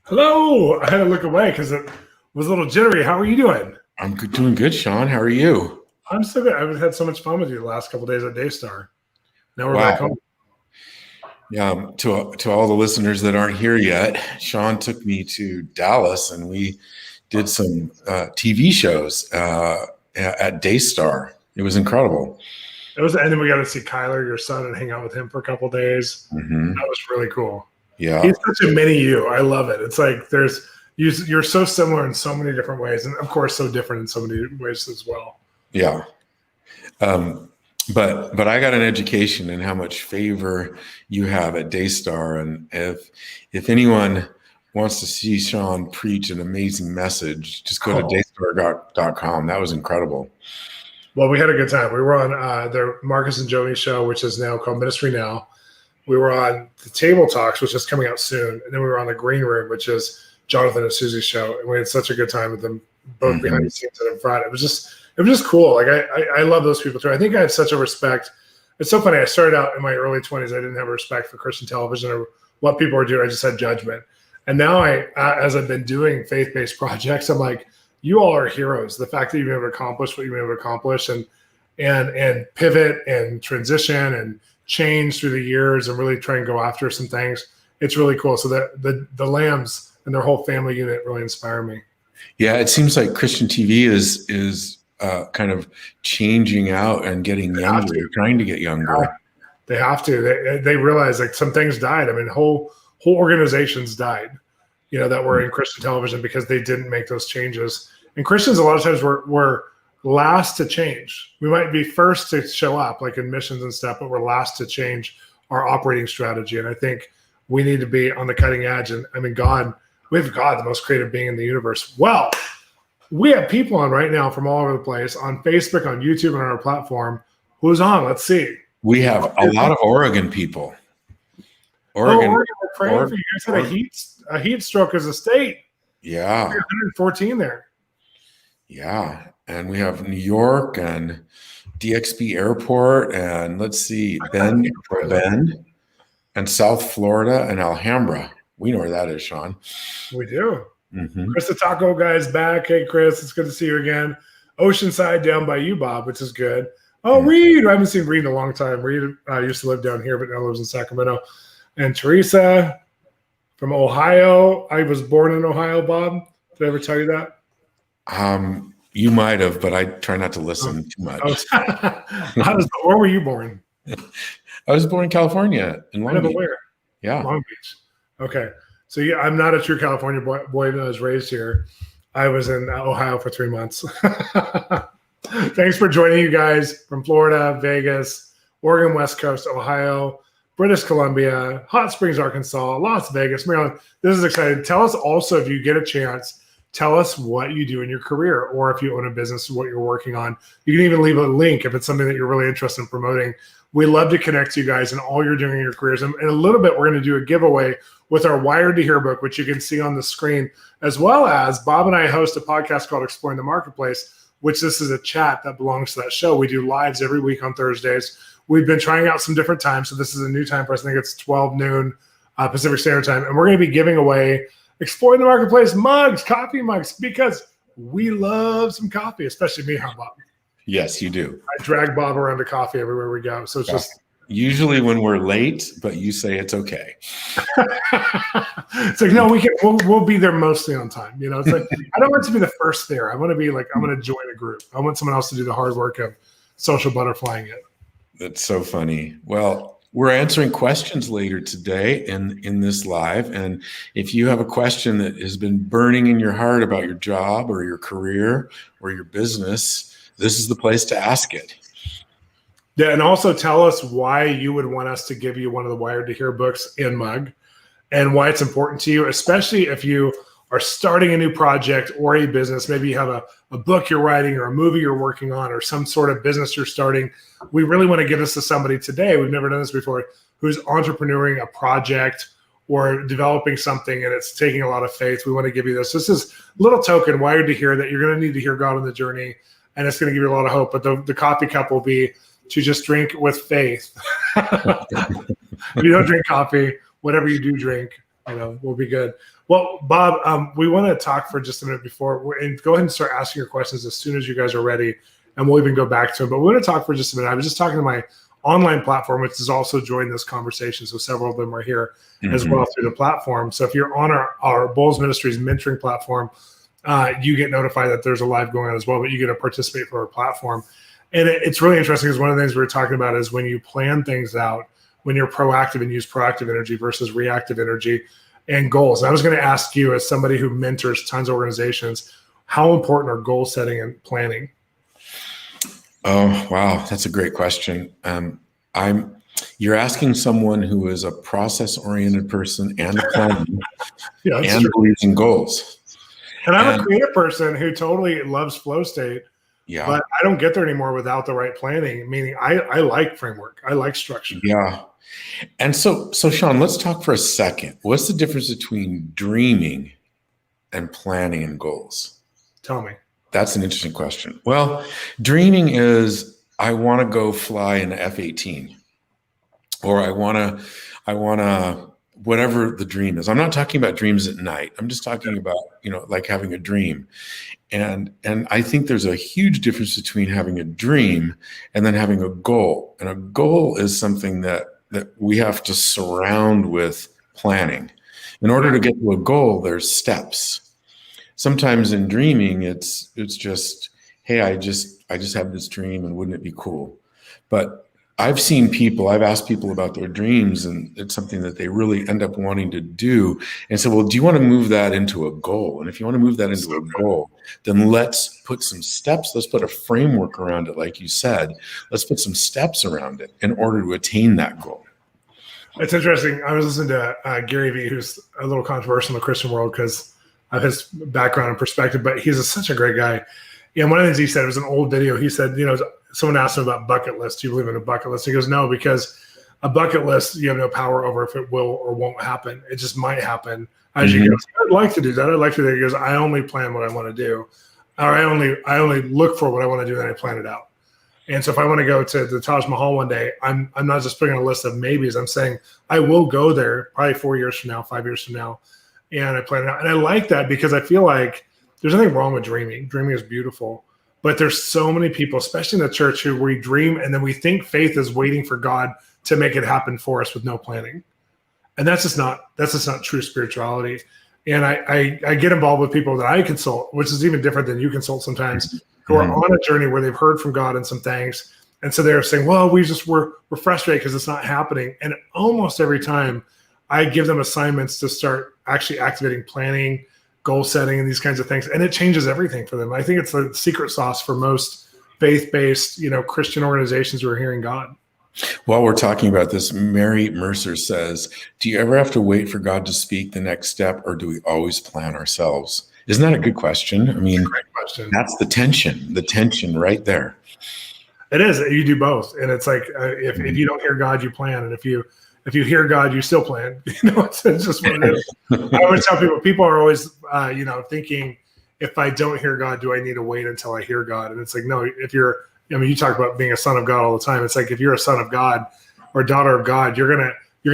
Hello. I had to look away because it was a little jittery. How are you doing? I'm doing good, Shawn. How are you? I'm so good. I've had so much fun with you the last couple of days at Daystar. Now we're back Wow. home. Yeah, to all the listeners that aren't here yet, Shawn took me to Dallas and we did some TV shows at Daystar. It was incredible. And then we got to see Kyler, your son, and hang out with him for a couple of days. Mm-hmm. That was really cool. Yeah, he's such a mini you. I love it. It's like you're so similar in so many different ways, and of course, so different in so many ways as well. Yeah. But I got an education in how much favor you have at Daystar, and if anyone wants to see Shawn preach an amazing message, just go to daystar.com. That was incredible. Well, we had a good time. We were on the Marcus and Joni show, which is now called Ministry Now. We were on the Table Talks, which is coming out soon, and then we were on the Green Room, which is Jonathan and Susie's show, and we had such a good time with them both behind the scenes and in front. It was just cool. Like I love those people too. I think I have such a respect. It's so funny. I started out in my early 20s. I didn't have a respect for Christian television or what people were doing. I just had judgment. And now as I've been doing faith-based projects, I'm like, you all are heroes. The fact that you've been able to accomplish what you've been able to accomplish and pivot and transition and change through the years and really try and go after some things. It's really cool. So the Lambs and their whole family unit really inspire me. Yeah, it seems like Christian TV is kind of changing out and getting younger. They're trying to get younger. They have to. They realize like some things died. I mean, whole organizations died, that were in Christian television because they didn't make those changes. And Christians a lot of times were last to change. We might be first to show up, like in missions and stuff, but we're last to change our operating strategy. And I think we need to be on the cutting edge. And I mean, we have God, the most creative being in the universe. Well, we have people on right now from all over the place on Facebook, on YouTube, and on our platform. Who's on? Let's see. We have a lot of Oregon people. Oregon, we're praying for you guys. Had a heat stroke as a state. Yeah. 114 there. Yeah. And we have New York and DXB Airport, and let's see, Bend and South Florida and Alhambra. We know where that is, Shawn. We do. Mm-hmm. Chris the Taco Guy's back. Hey, Chris, it's good to see you again. Oceanside down by you, Bob, which is good. Oh, Reed. I haven't seen Reed in a long time. Reed used to live down here, but now lives in Sacramento. And Teresa from Ohio. I was born in Ohio, Bob. Did I ever tell you that? You might have, but I try not to listen too much. Where were you born? I was born in California, in Long Beach. Where? Yeah. Long Beach. Okay. So yeah, I'm not a true California boy that was raised here. I was in Ohio for 3 months. Thanks for joining you guys from Florida, Vegas, Oregon, West Coast, Ohio, British Columbia, Hot Springs, Arkansas, Las Vegas, Maryland. This is exciting. Tell us also, if you get a chance, tell us what you do in your career, or if you own a business, what you're working on. You can even leave a link if it's something that you're really interested in promoting. We love to connect to you guys and all you're doing in your careers. And in a little bit, we're going to do a giveaway with our Wired to Hear book, which you can see on the screen, as well as Bob and I host a podcast called Exploring the Marketplace, which this is a chat that belongs to that show. We do lives every week on Thursdays. We've been trying out some different times. So this is a new time for us. I think it's 12 noon Pacific Standard Time. And we're going to be giving away Exploring the Marketplace mugs, coffee mugs, because we love some coffee, especially me, huh, Bob? Yes, you do. I drag Bob around to coffee everywhere we go. So it's just usually when we're late, but you say it's okay. It's like, no, we'll be there mostly on time. It's like, I don't want to be the first there. I want to be like, I'm going to join a group. I want someone else to do the hard work of social butterflying it. That's so funny. Well, we're answering questions later today in this live. And if you have a question that has been burning in your heart about your job or your career or your business, this is the place to ask it. Yeah, and also tell us why you would want us to give you one of the Wired to Hear books and mug, and why it's important to you, especially if you are starting a new project or a business. Maybe you have a book you're writing or a movie you're working on or some sort of business you're starting. We really want to give this to somebody today. We've never done this before, who's entrepreneuring a project or developing something, and it's taking a lot of faith. We want to give you this. This is a little token, Wired to Hear, that you're going to need to hear God on the journey, and it's going to give you a lot of hope. But the coffee cup will be to just drink with faith. If you don't drink coffee, whatever you do drink, we'll be good. Well, Bob, we want to talk for just a minute and go ahead and start asking your questions as soon as you guys are ready, and we'll even go back to them. But we want to talk for just a minute. I was just talking to my online platform, which has also joined this conversation. So several of them are here as well through the platform. So if you're on our Bowles Ministries mentoring platform, you get notified that there's a live going on as well, but you get to participate for our platform. And it's really interesting because one of the things we were talking about is when you plan things out, when you're proactive and use proactive energy versus reactive energy and goals. And I was going to ask you, as somebody who mentors tons of organizations, how important are goal setting and planning? Oh, wow. That's a great question. You're asking someone who is a process-oriented person and a planner and believes in goals. And I'm a creative person who totally loves flow state, but I don't get there anymore without the right planning, meaning I like framework. I like structure. Yeah. And so Shawn, let's talk for a second. What's the difference between dreaming and planning and goals? Tell me. That's an interesting question. Well, dreaming is, I want to go fly an F-18, or I want to, whatever the dream is. I'm not talking about dreams at night. I'm just talking about, like having a dream. And I think there's a huge difference between having a dream and then having a goal. And a goal is something that we have to surround with planning. In order to get to a goal, there's steps. Sometimes in dreaming, it's just, hey, I just have this dream, and wouldn't it be cool? But I've asked people about their dreams, and it's something that they really end up wanting to do. And so, well, do you want to move that into a goal? And if you want to move that into a goal, then let's put some steps. Let's put a framework around it. Like you said, let's put some steps around it in order to attain that goal. It's interesting. I was listening to Gary Vee, who's a little controversial in the Christian world because of his background and perspective, but he's such a great guy. And one of the things he said, it was an old video. He said, someone asked him about bucket lists. Do you believe in a bucket list? He goes, no, because a bucket list, you have no power over if it will or won't happen. It just might happen as you go. I'd like to do that. I'd like to do that. He goes, I only plan what I want to do. Or I only look for what I want to do, and I plan it out. And so if I want to go to the Taj Mahal one day, I'm not just putting a list of maybes. I'm saying I will go there probably 4 years from now, 5 years from now. And I plan it out. And I like that because I feel like there's nothing wrong with dreaming. Dreaming is beautiful. But there's so many people, especially in the church, who we dream and then we think faith is waiting for God to make it happen for us with no planning. And that's just not true spirituality. And I get involved with people that I consult, which is even different than you consult sometimes, who are on a journey where they've heard from God and some things. And so they're saying, well, we're frustrated because it's not happening. And almost every time I give them assignments to start actually activating planning, goal setting, and these kinds of things. And it changes everything for them. I think it's the secret sauce for most faith-based, Christian organizations who are hearing God. While we're talking about this, Mary Mercer says, do you ever have to wait for God to speak the next step, or do we always plan ourselves? Isn't that a good question? I mean, great question. That's the tension right there. It is. You do both. And it's like, if you don't hear God, you plan. And if you hear God, you still plan. It's just what it is. I always tell people are always, thinking, if I don't hear God, do I need to wait until I hear God? And it's like, no, you talk about being a son of God all the time. It's like, if you're a son of God or daughter of God, you're going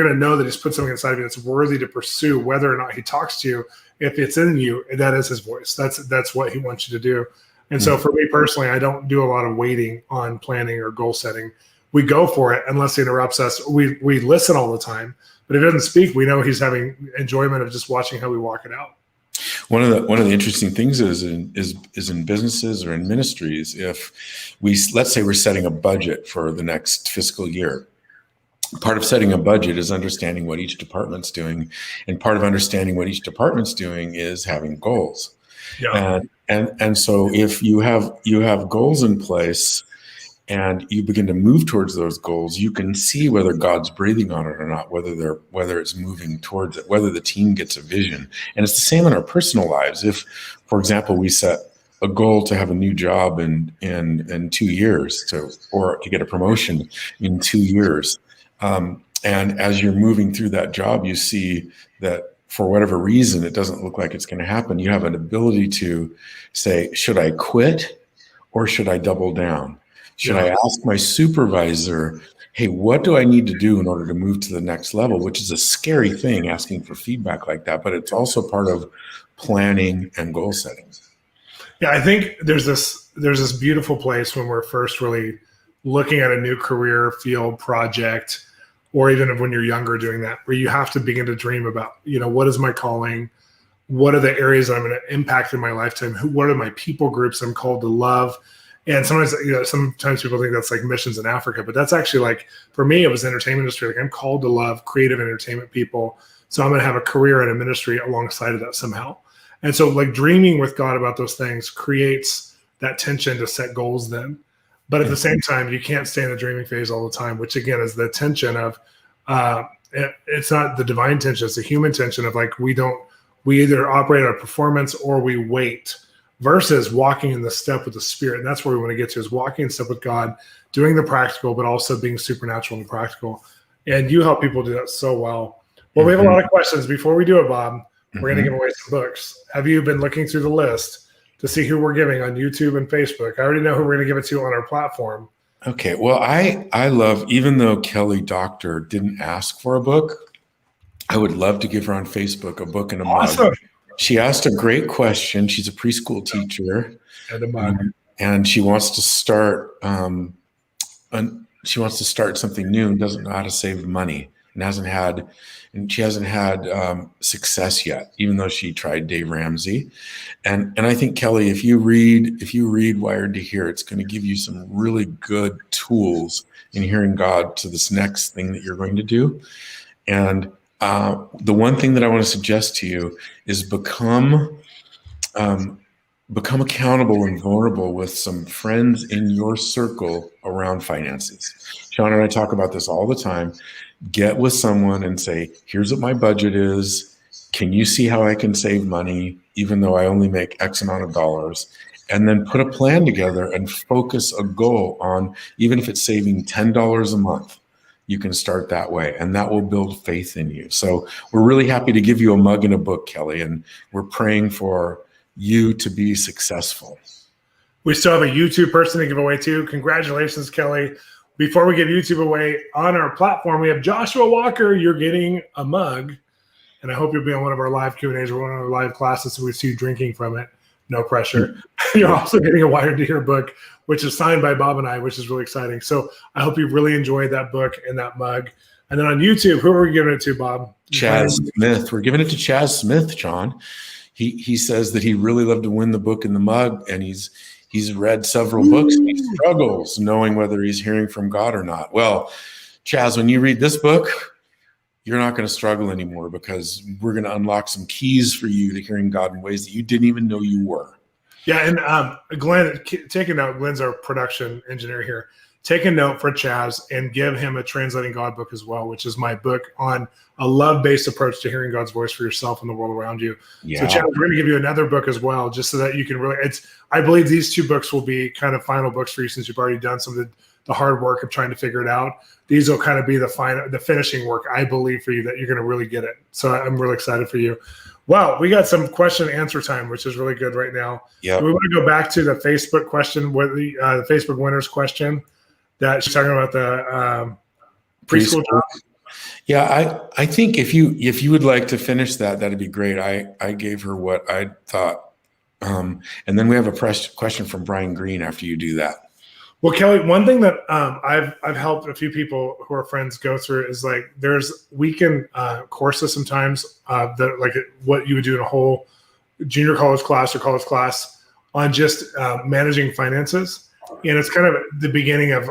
to know that he's put something inside of you that's worthy to pursue, whether or not he talks to you. If it's in you, that is his voice. That's what he wants you to do. And so for me personally, I don't do a lot of waiting on planning or goal setting. We go for it unless he interrupts us. We listen all the time, but if he doesn't speak, we know he's having enjoyment of just watching how we walk it out. One of the interesting things is in businesses or in ministries, if let's say we're setting a budget for the next fiscal year. Part of setting a budget is understanding what each department's doing, and part of understanding what each department's doing is having goals. Yeah. And so if you have goals in place and you begin to move towards those goals, you can see whether God's breathing on it or not, whether it's moving towards it, whether the team gets a vision. And it's the same in our personal lives. If, for example, we set a goal to have a new job in 2 years, or to get a promotion in 2 years, and as you're moving through that job, you see that for whatever reason, it doesn't look like it's going to happen. You have an ability to say, should I quit or should I double down? Should I ask my supervisor hey, what do I need to do in order to move to the next level? Which is a scary thing, asking for feedback like that, but it's also part of planning and goal setting. Yeah, I think there's this beautiful place when we're first really looking at a new career field project, or even when you're younger doing that, where you have to begin to dream about, what is my calling? What are the areas that I'm going to impact in my lifetime? What are my people groups I'm called to love? And sometimes people think that's like missions in Africa, but that's actually like, for me, it was the entertainment industry. Like I'm called to love creative entertainment people. So I'm going to have a career in a ministry alongside of that somehow. And so like dreaming with God about those things creates that tension to set goals then. But at the same time, you can't stay in the dreaming phase all the time, which again is the tension of, it's not the divine tension, it's the human tension of like, we either operate on performance or we wait, versus walking in the step with the Spirit. And that's where we want to get to, is walking in step with God, doing the practical, but also being supernatural and practical. And you help people do that so well. Well, we have a lot of questions. Before we do it, Bob, we're going to give away some books. Have you been looking through the list to see who we're giving on YouTube and Facebook? I already know who we're going to give it to on our platform. Okay. Well, I love, even though Kelly Doctor didn't ask for a book, I would love to give her on Facebook a book and a mug. She asked a great question. She's a preschool teacher, and a mug. And she wants to start. She wants to start something new and doesn't know how to save money, and she hasn't had success yet, even though she tried Dave Ramsey. And I think, Kelly, if you read Wired to Hear, it's going to give you some really good tools in hearing God to this next thing that you're going to do. And the one thing that I want to suggest to you is become accountable and vulnerable with some friends in your circle around finances. Shawn and I talk about this all the time. Get with someone and say, here's what my budget is. Can you see how I can save money, even though I only make X amount of dollars? And then put a plan together and focus a goal on, even if it's saving $10 a month, you can start that way, and that will build faith in you. So we're really happy to give you a mug and a book, Kelly, and we're praying for you to be successful. We still have a YouTube person to give away too. Congratulations, Kelly. Before we give YouTube away, on our platform, we have Joshua Walker. You're getting a mug, and I hope you'll be on one of our live Q&As or one of our live classes so we see you drinking from it. No pressure. You're also getting a Wired to Hear book, which is signed by Bob and I, which is really exciting. So I hope you really enjoyed that book and that mug. And then on YouTube, who are we giving it to, Bob? Chaz Smith. We're giving it to Chaz Smith, John. He says that he really loved to win the book and the mug, and he's read several books. And he struggles knowing whether he's hearing from God or not. Well, Chaz, when you read this book, you're not going to struggle anymore, because we're going to unlock some keys for you to hearing God in ways that you didn't even know you were. Yeah, and Glenn, take a note. Glenn's our production engineer here. Take a note for Chaz and give him a Translating God book as well, which is my book on a love-based approach to hearing God's voice for yourself and the world around you. Yeah. So Chaz, we're going to give you another book as well, just so that you can really, I believe these two books will be kind of final books for you, since you've already done some of the hard work of trying to figure it out. These will kind of be the finishing work, I believe, for you, that you're going to really get it. So I'm really excited for you. Well, we got some question and answer time, which is really good right now. Yeah. We want to go back to the Facebook question, with the Facebook winners question that she's talking about, the preschool job. Yeah, I think if you would like to finish that, that'd be great. I gave her what I thought, and then we have a question from Brian Green after you do that. Well, Kelly, one thing that I've helped a few people who are friends go through is like there's weekend courses sometimes that like what you would do in a whole junior college class or college class on just managing finances. And it's kind of the beginning of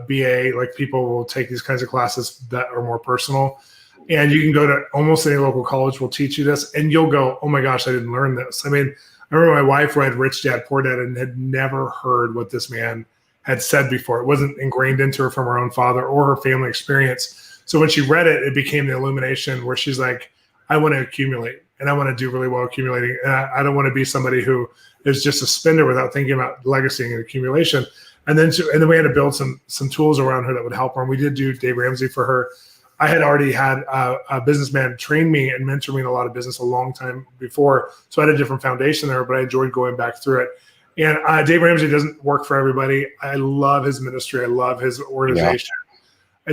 BA. Like people will take these kinds of classes that are more personal. And you can go to almost any local college will teach you this. And you'll go, oh my gosh, I didn't learn this. I mean, I remember my wife read Rich Dad, Poor Dad and had never heard what this man had said before. It wasn't ingrained into her from her own father or her family experience. So when she read it, it became the illumination where she's like, I want to accumulate and I want to do really well accumulating. And I don't want to be somebody who is just a spender without thinking about legacy and accumulation. And then we had to build some tools around her that would help her. And we did do Dave Ramsey for her. I had already had a businessman train me and mentor me in a lot of business a long time before. So I had a different foundation there, but I enjoyed going back through it. And Dave Ramsey doesn't work for everybody. I love his ministry. I love his organization.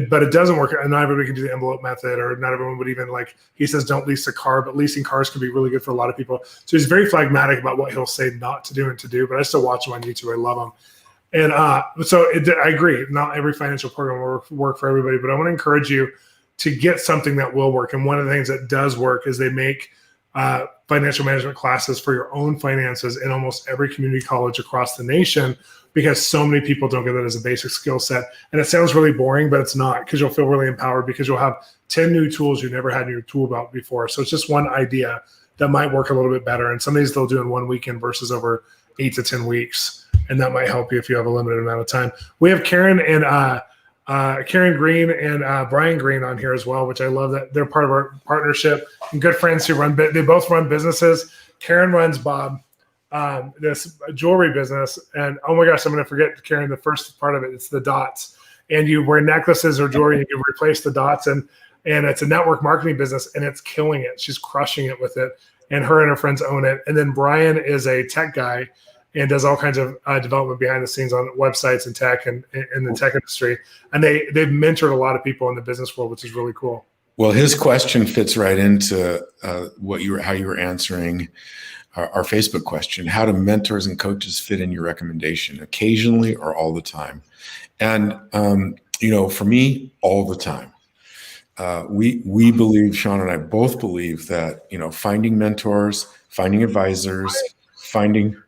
but it doesn't work. And not everybody can do the envelope method, or not everyone would even like, he says, don't lease a car, but leasing cars can be really good for a lot of people. So he's very phlegmatic about what he'll say not to do and to do, but I still watch him on YouTube. I love him. And I agree. Not every financial program will work for everybody, but I want to encourage you to get something that will work. And one of the things that does work is they make financial management classes for your own finances in almost every community college across the nation, because so many people don't get that as a basic skill set. And it sounds really boring, but it's not, because you'll feel really empowered because you'll have 10 new tools you never had in your tool belt before. So it's just one idea that might work a little bit better. And some of these they'll do in one weekend versus over 8 to 10 weeks. And that might help you if you have a limited amount of time. We have Karen Green and Brian Green on here as well, which I love that they're part of our partnership and good friends who they both run businesses. Karen runs Bob, this jewelry business. And oh my gosh, I'm going to forget, Karen, the first part of it. It's the dots. And you wear necklaces or jewelry and you replace the dots. And it's a network marketing business and it's killing it. She's crushing it with it. And her and her friends own it. And then Brian is a tech guy and does all kinds of development behind the scenes on websites and tech and in the tech industry. And they've mentored a lot of people in the business world, which is really cool. Well, his question fits right into how you were answering our Facebook question. How do mentors and coaches fit in your recommendation, occasionally or all the time? And for me, all the time. We believe, Shawn and I both believe that finding mentors, finding advisors, finding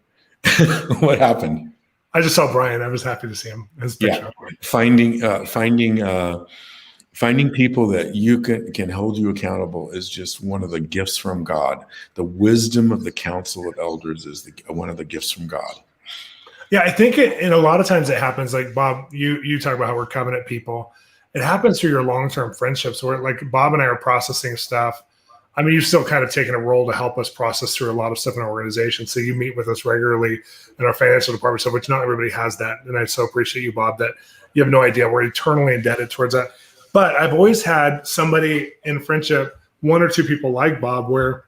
what happened? I just saw Brian. I was happy to see him. His picture. Yeah, finding people that you can hold you accountable is just one of the gifts from God. The wisdom of the council of elders is one of the gifts from God. Yeah, I think and a lot of times it happens. Like Bob, you talk about how we're covenant people. It happens through your long-term friendships where like Bob and I are processing stuff. I mean, you've still kind of taken a role to help us process through a lot of stuff in our organization. So you meet with us regularly in our financial department stuff, which not everybody has that. And I so appreciate you, Bob, that you have no idea. We're eternally indebted towards that. But I've always had somebody in friendship, one or two people like Bob, where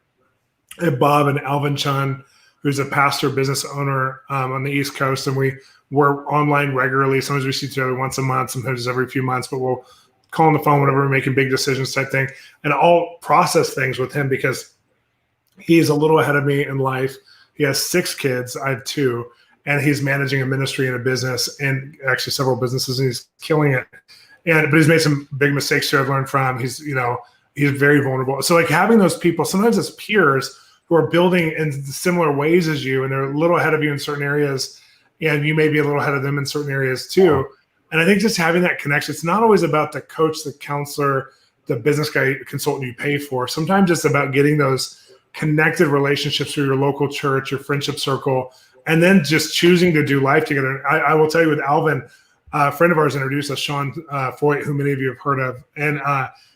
Bob and Alvin Chun, who's a pastor business owner on the East Coast, and we're online regularly. Sometimes we see each other once a month, sometimes every few months, but we'll call on the phone whenever we're making big decisions type thing. And I'll process things with him because he's a little ahead of me in life. He has 6 kids. I have 2. And he's managing a ministry and a business and actually several businesses, and he's killing it. But he's made some big mistakes here I've learned from. He's very vulnerable. So like having those people, sometimes as peers who are building in similar ways as you, and they're a little ahead of you in certain areas, and you may be a little ahead of them in certain areas too. And I think just having that connection, it's not always about the coach, the counselor, the business guy, consultant you pay for. Sometimes it's about getting those connected relationships through your local church, your friendship circle, and then just choosing to do life together. I will tell you with Alvin, a friend of ours introduced us, Shawn Foyt, who many of you have heard of. And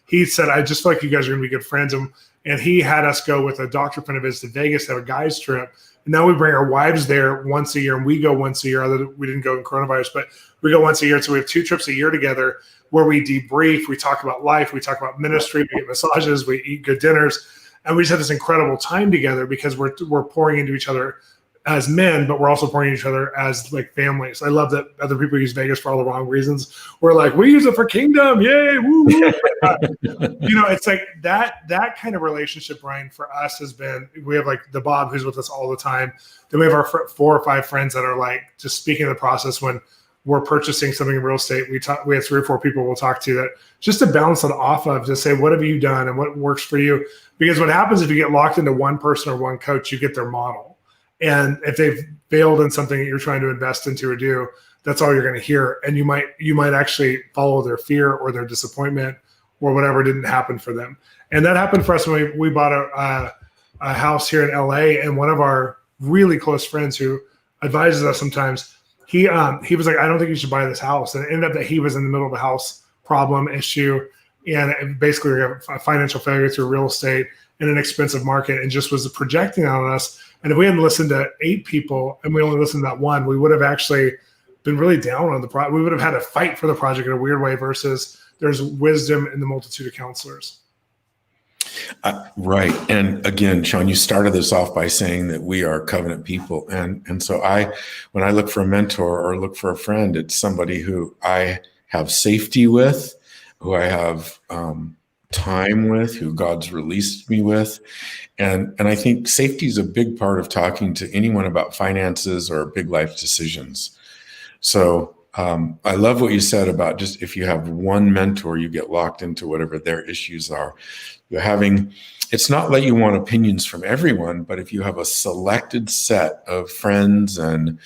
he said, I just feel like you guys are going to be good friends. And he had us go with a doctor friend of his to Vegas to have a guys trip. And now we bring our wives there once a year, and we go once a year. Although we didn't go in coronavirus, but we go once a year. So we have 2 trips a year together where we debrief, we talk about life, we talk about ministry, we get massages, we eat good dinners. And we just have this incredible time together because we're pouring into each other as men, but we're also pouring into each other as like families. I love that other people use Vegas for all the wrong reasons. We're like, we use it for kingdom. Yay. Woo, woo. It's like that kind of relationship, Brian, for us has been, we have like the Bob who's with us all the time. Then we have our 4 or 5 friends that are like just speaking of the process when we're purchasing something in real estate. We have 3 or 4 people we'll talk to that just to bounce it off of, to say, what have you done and what works for you? Because what happens if you get locked into one person or one coach, you get their model. And if they've failed in something that you're trying to invest into or do, that's all you're going to hear. And you might actually follow their fear or their disappointment or whatever didn't happen for them. And that happened for us when we bought a house here in LA. And one of our really close friends who advises us sometimes, he was like, I don't think you should buy this house. And it ended up that he was in the middle of a house problem issue. And basically a financial failure through real estate in an expensive market, and just was projecting on us. And if we hadn't listened to 8 people and we only listened to that one, we would have actually been really down on the project. We would have had to fight for the project in a weird way versus there's wisdom in the multitude of counselors. Right. And again, Shawn, you started this off by saying that we are covenant people. And so when I look for a mentor or look for a friend, it's somebody who I have safety with, who I have time with, who God's released me with. And I think safety is a big part of talking to anyone about finances or big life decisions. So I love what you said about just if you have one mentor, you get locked into whatever their issues are. It's not that you want opinions from everyone, but if you have a selected set of friends and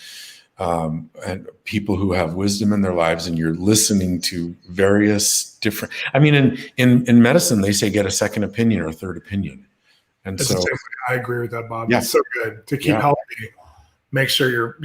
people who have wisdom in their lives, and you're listening to various different, I mean, in medicine, they say get a second opinion or a third opinion. And It's so I agree with that, Bob. Yeah. It's so good to keep healthy. Make sure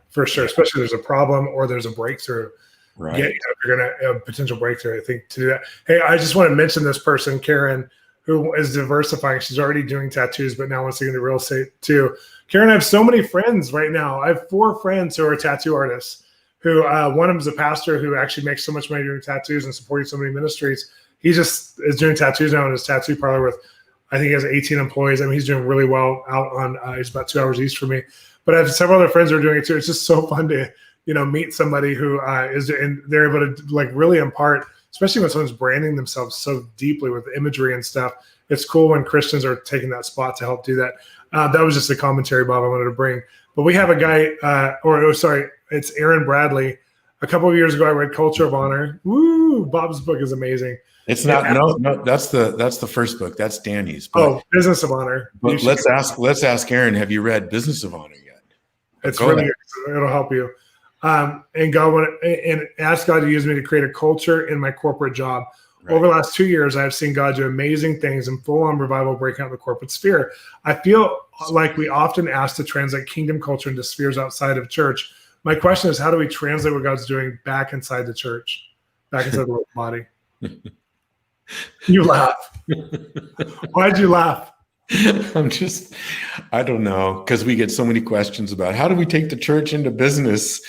for sure, especially if there's a problem or there's a breakthrough. Right. If you're going to have a potential breakthrough, I think to do that. Hey, I just want to mention this person, Karen, who is diversifying. She's already doing tattoos, but now wants to get into real estate too. Karen, I have so many friends right now. I have 4 friends who are tattoo artists. Who one of them is a pastor who actually makes so much money doing tattoos and supporting so many ministries. He just is doing tattoos now in his tattoo parlor with, I think he has 18 employees. I mean, he's doing really well out on, he's about 2 hours east from me. But I have several other friends who are doing it too. It's just so fun to, meet somebody who is, and they're able to like really impart, especially when someone's branding themselves so deeply with imagery and stuff. It's cool when Christians are taking that spot to help do that. That was just a commentary, Bob, I wanted to bring. But we have a guy, it's Aaron Bradley. A couple of years ago, I read Culture of Honor. Woo! Bob's book is amazing. It's not no. That's the first book. That's Danny's. But, Business of Honor. But let's ask Aaron. Have you read Business of Honor yet? It's really good. It'll help you. And ask God to use me to create a culture in my corporate job. Right. Over the last 2 years, I've seen God do amazing things and full-on revival breaking out in the corporate sphere. I feel like we often ask to translate kingdom culture into spheres outside of church. My question is, how do we translate what God's doing back inside the church, back inside the local body? You laugh. Why'd you laugh? I don't know, because we get so many questions about how do we take the church into business,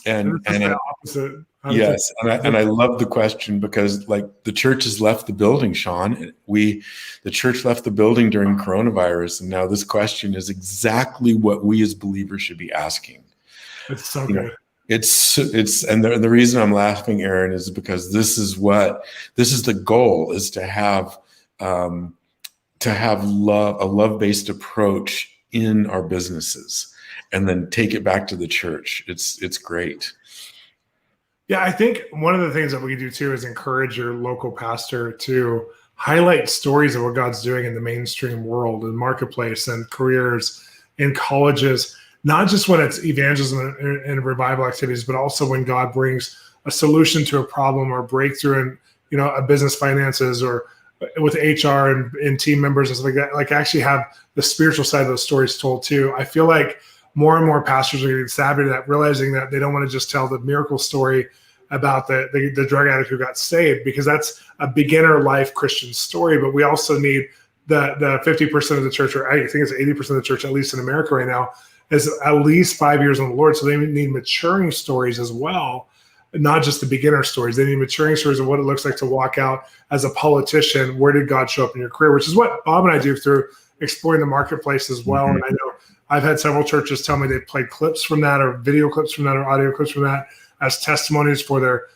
and the opposite. Yes, and I love the question because like the church has left the building, Shawn. The church left the building during coronavirus, and now this question is exactly what we as believers should be asking. It's so good. And the reason I'm laughing, Aaron, is because this is the goal, is to have love, a love-based approach in our businesses, and then take it back to the church. It's great. Yeah, I think one of the things that we do too is encourage your local pastor to highlight stories of what God's doing in the mainstream world and marketplace and careers in colleges, not just when it's evangelism and revival activities, but also when God brings a solution to a problem or a breakthrough in, a business finances or with HR and team members and stuff like that. Like actually have the spiritual side of those stories told too. I feel like more and more pastors are getting savvy to that, realizing that they don't want to just tell the miracle story about the drug addict who got saved, because that's a beginner life Christian story. But we also need the 50% of the church, or I think it's 80% of the church, at least in America right now, is at least 5 years on the Lord. So they need maturing stories as well, not just the beginner stories. They need maturing stories of what it looks like to walk out as a politician. Where did God show up in your career? Which is what Bob and I do through exploring the marketplace as well. Mm-hmm. And I know I've had several churches tell me they've played clips from that, or video clips from that, or audio clips from that as testimonies for their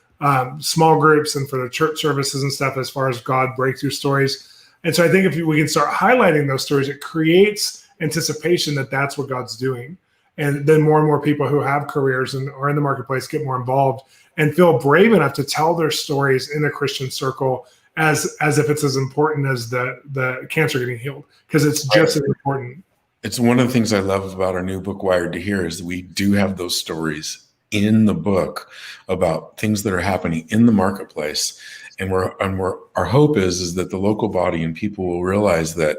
small groups and for their church services and stuff, as far as God breakthrough stories. And so I think if we can start highlighting those stories, it creates anticipation that that's what God's doing. And then more and more people who have careers and are in the marketplace get more involved and feel brave enough to tell their stories in a Christian circle as if it's as important as the cancer getting healed, because it's just as important. It's one of the things I love about our new book, Wired to Hear, is that we do have those stories in the book about things that are happening in the marketplace. And our hope is that the local body and people will realize that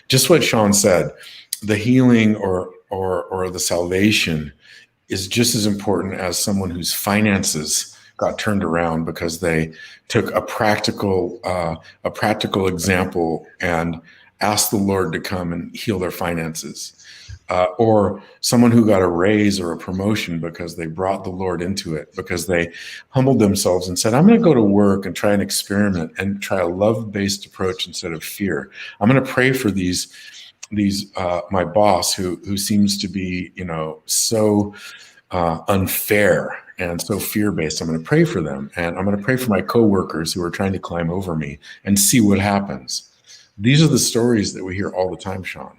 just what Shawn said, the healing or the salvation is just as important as someone whose finances got turned around because they took a practical example and asked the Lord to come and heal their finances, or someone who got a raise or a promotion because they brought the Lord into it, because they humbled themselves and said, I'm going to go to work and try an experiment and try a love-based approach instead of fear. I'm going to pray for these my boss who seems to be, so unfair and so fear-based. I'm going to pray for them, and I'm going to pray for my coworkers who are trying to climb over me and see what happens. These are the stories that we hear all the time, Shawn.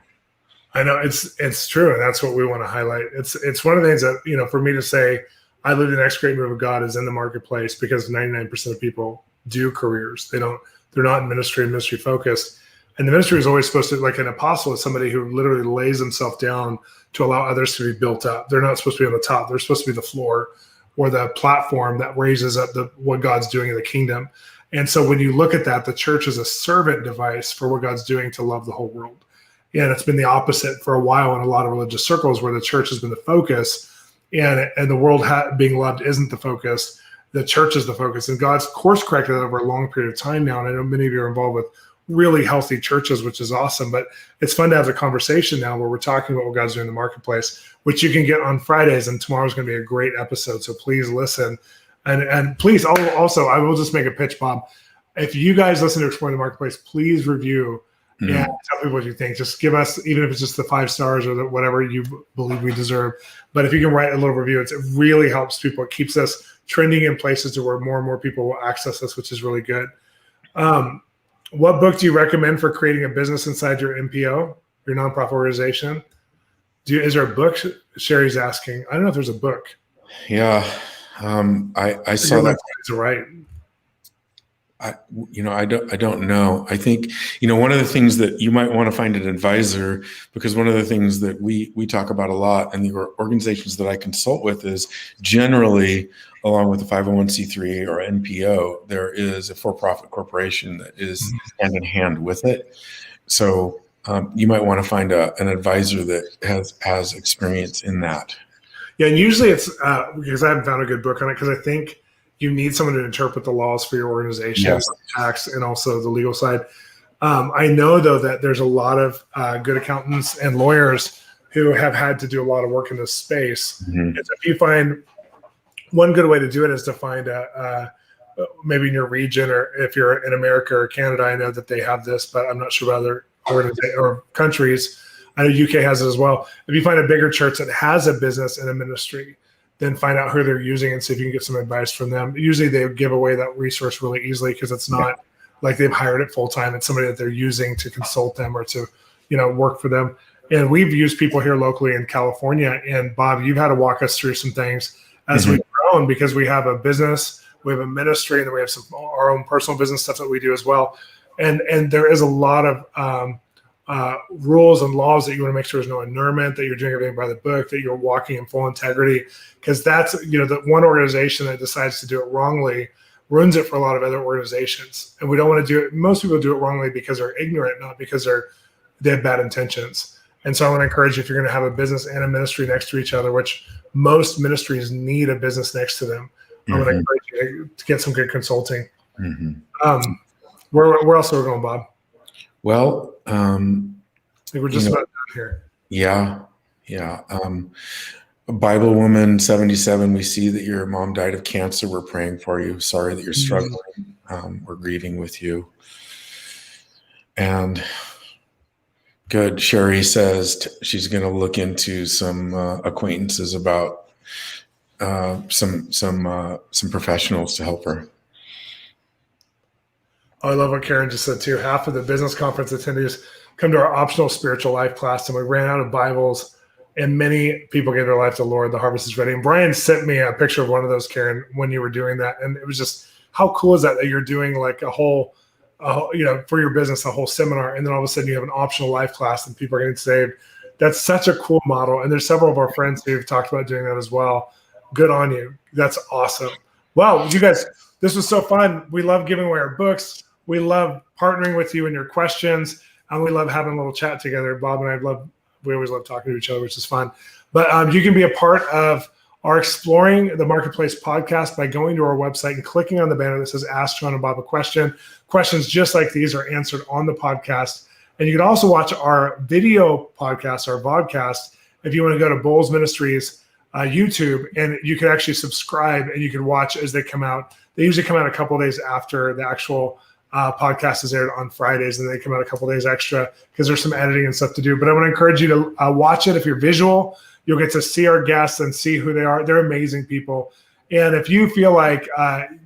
I know it's true, and that's what we want to highlight. It's one of the things that, you know, for me to say I believe the next great move of God is in the marketplace, because 99% of people do careers. They're not ministry focused. And the ministry is always supposed to, like an apostle is somebody who literally lays himself down to allow others to be built up. They're not supposed to be on the top. They're supposed to be the floor or the platform that raises up what God's doing in the kingdom. And so when you look at that, the church is a servant device for what God's doing to love the whole world. And it's been the opposite for a while in a lot of religious circles, where the church has been the focus, and the world being loved isn't the focus. The church is the focus. And God's course corrected that over a long period of time now. And I know many of you are involved with really healthy churches, which is awesome. But it's fun to have the conversation now where we're talking about what God's doing in the marketplace, which you can get on Fridays. And tomorrow's going to be a great episode. So please listen. And please also, I will just make a pitch, Bob. If you guys listen to Exploring the Marketplace, please review and tell people what you think. Just give us, even if it's just the 5 stars or whatever you believe we deserve. But if you can write a little review, it really helps people. It keeps us trending in places to where more and more people will access us, which is really good. What book do you recommend for creating a business inside your NPO, your nonprofit organization? Is there a book? Sherry's asking. I don't know if there's a book. Yeah, I saw that. Right. I don't know. I think, one of the things that you might want to find an advisor, because one of the things that we talk about a lot in the organizations that I consult with is generally, along with the 501c3 or NPO, there is a for-profit corporation that is hand in hand with it. So you might want to find an advisor that has experience in that. Yeah, and usually it's because I haven't found a good book on it, because I think you need someone to interpret the laws for your organization, yes, tax, and also the legal side. I know, though, that there's a lot of good accountants and lawyers who have had to do a lot of work in this space. And so if you find one good way to do it is to find maybe in your region, or if you're in America or Canada, I know that they have this, but I'm not sure about other organizations or countries. I know UK has it as well. If you find a bigger church that has a business and a ministry, then find out who they're using and see if you can get some advice from them. Usually they give away that resource really easily, because it's not like they've hired it full time. It's somebody that they're using to consult them or to, work for them. And we've used people here locally in California. And Bob, you've had to walk us through some things as we've grown, because we have a business, we have a ministry, and then we have our own personal business stuff that we do as well. And there is a lot of rules and laws that you want to make sure there's no annulment, that you're doing everything by the book, that you're walking in full integrity, because that's, the one organization that decides to do it wrongly ruins it for a lot of other organizations. And we don't want to do it. Most people do it wrongly because they're ignorant, not because they have bad intentions. And so I want to encourage you, if you're going to have a business and a ministry next to each other, which most ministries need a business next to them, I want to encourage you to get some good consulting. Where else are we going, Bob? Well, I think we're just about done here. Yeah. Bible Woman 77, we see that your mom died of cancer. We're praying for you. Sorry that you're struggling. We're grieving with you. And good. Sherry says she's going to look into some acquaintances about some professionals to help her. Oh, I love what Karen just said too. Half of the business conference attendees come to our optional spiritual life class, and we ran out of Bibles, and many people gave their life to the Lord. The harvest is ready. And Brian sent me a picture of one of those, Karen, when you were doing that. And it was just, how cool is that you're doing like a whole, for your business, a whole seminar. And then all of a sudden you have an optional life class and people are getting saved. That's such a cool model. And there's several of our friends who've talked about doing that as well. Good on you. That's awesome. Wow, you guys, this was so fun. We love giving away our books. We love partnering with you and your questions. And we love having a little chat together. Bob and we always love talking to each other, which is fun. But you can be a part of our Exploring the Marketplace podcast by going to our website and clicking on the banner that says Ask Shawn and Bob a Question. Questions just like these are answered on the podcast. And you can also watch our video podcast, our vodcast, if you want to go to Bowles Ministries YouTube, and you can actually subscribe and you can watch as they come out. They usually come out a couple of days after the actual podcast is aired on Fridays, and they come out a couple of days extra because there's some editing and stuff to do. But I want to encourage you to watch it. If you're visual, you'll get to see our guests and see who they are. They're amazing people. And if you feel like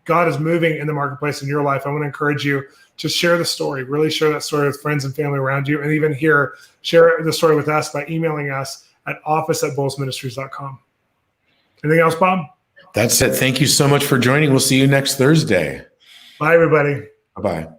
God is moving in the marketplace in your life, I want to encourage you to share the story, really share that story with friends and family around you. And even here, share the story with us by emailing us at office@bullsministries.com. Anything else, Bob? That's it. Thank you so much for joining. We'll see you next Thursday. Bye, everybody. Bye-bye.